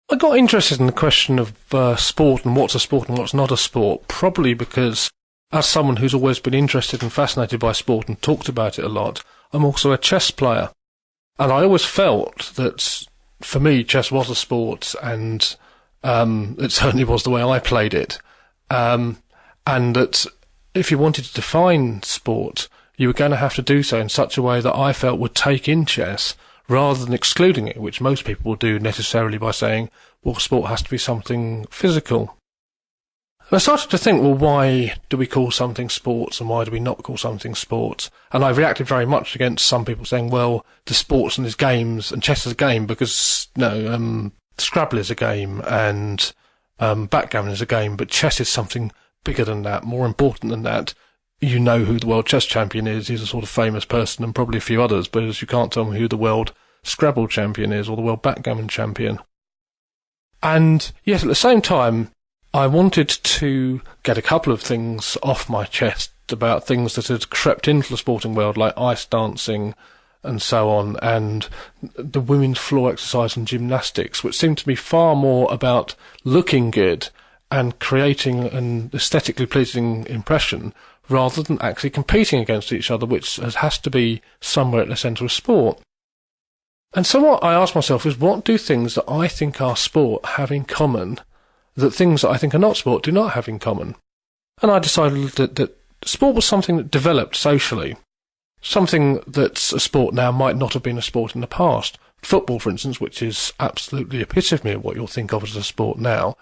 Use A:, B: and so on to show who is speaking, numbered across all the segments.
A: I got interested in the question of sport and what's a sport and what's not a sport, probably because as someone who's always been interested and fascinated by sport and talked about it a lot, I'm also a chess player. And I always felt that, for me, chess was a sport, and it certainly was the way I played it. And that if you wanted to define sport, you were going to have to do so in such a way that I felt would take in chess, rather than excluding it, which most people will do necessarily by saying, well, sport has to be something physical. And I started to think, well, why do we call something sports and why do we not call something sports? And I reacted very much against some people saying, well, the sports and there's games and chess is a game because, Scrabble is a game and backgammon is a game, but chess is something bigger than that, more important than that. You know who the world chess champion is. He's a sort of famous person and probably a few others, but you can't tell me who the world Scrabble champion is or the world backgammon champion. And yet at the same time, I wanted to get a couple of things off my chest about things that had crept into the sporting world, like ice dancing and so on, and the women's floor exercise and gymnastics, which seemed to me far more about looking good and creating an aesthetically pleasing impression rather than actually competing against each other, which has to be somewhere at the centre of sport. And so what I asked myself is, what do things that I think are sport have in common that things that I think are not sport do not have in common? And I decided that sport was something that developed socially. Something that's a sport now might not have been a sport in the past. Football, for instance, which is absolutely epitome of what you'll think of as a sport now,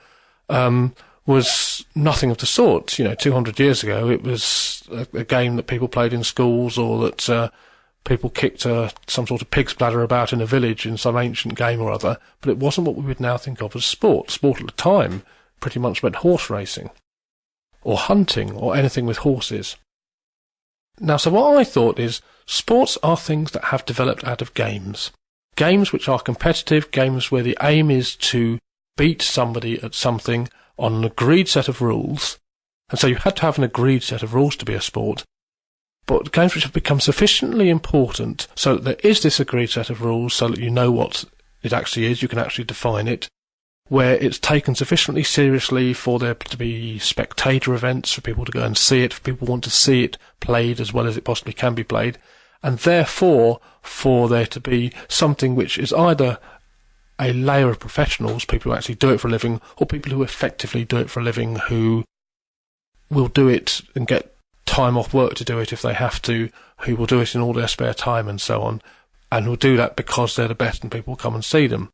A: was nothing of the sort. 200 years ago, it was a game that people played in schools, or that people kicked some sort of pig's bladder about in a village in some ancient game or other, but it wasn't what we would now think of as sport. Sport at the time pretty much meant horse racing, or hunting, or anything with horses. Now, so what I thought is, sports are things that have developed out of games. Games which are competitive, games where the aim is to beat somebody at something on an agreed set of rules, and so you had to have an agreed set of rules to be a sport, but games which have become sufficiently important so that there is this agreed set of rules, so that you know what it actually is, you can actually define it, where it's taken sufficiently seriously for there to be spectator events, for people to go and see it, for people who want to see it played as well as it possibly can be played, and therefore for there to be something which is either a layer of professionals, people who actually do it for a living, or people who effectively do it for a living, who will do it and get time off work to do it if they have to, who will do it in all their spare time and so on, and will do that because they're the best and people will come and see them.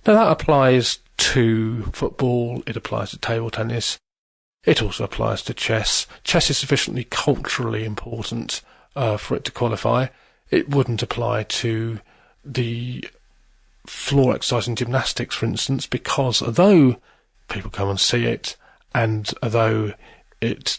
A: Now that applies to football, it applies to table tennis, it also applies to chess. Chess is sufficiently culturally important for it to qualify. It wouldn't apply to the floor exercise and gymnastics, for instance, because although people come and see it, and although it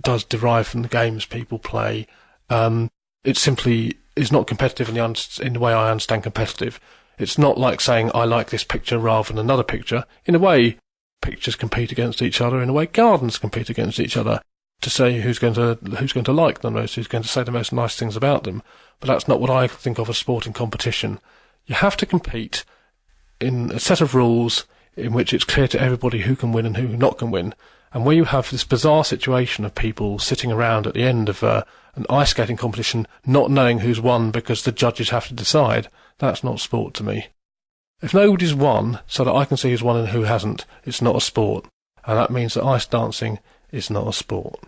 A: does derive from the games people play, it simply is not competitive in the way I understand competitive. It's not like saying I like this picture rather than another picture. In a way, pictures compete against each other. In a way, gardens compete against each other to say who's going to like them most, who's going to say the most nice things about them. But that's not what I think of as sporting competition. You have to compete in a set of rules in which it's clear to everybody who can win and who not can win. And where you have this bizarre situation of people sitting around at the end of an ice skating competition not knowing who's won because the judges have to decide, that's not sport to me. If nobody's won so that I can see who's won and who hasn't, it's not a sport. And that means that ice dancing is not a sport.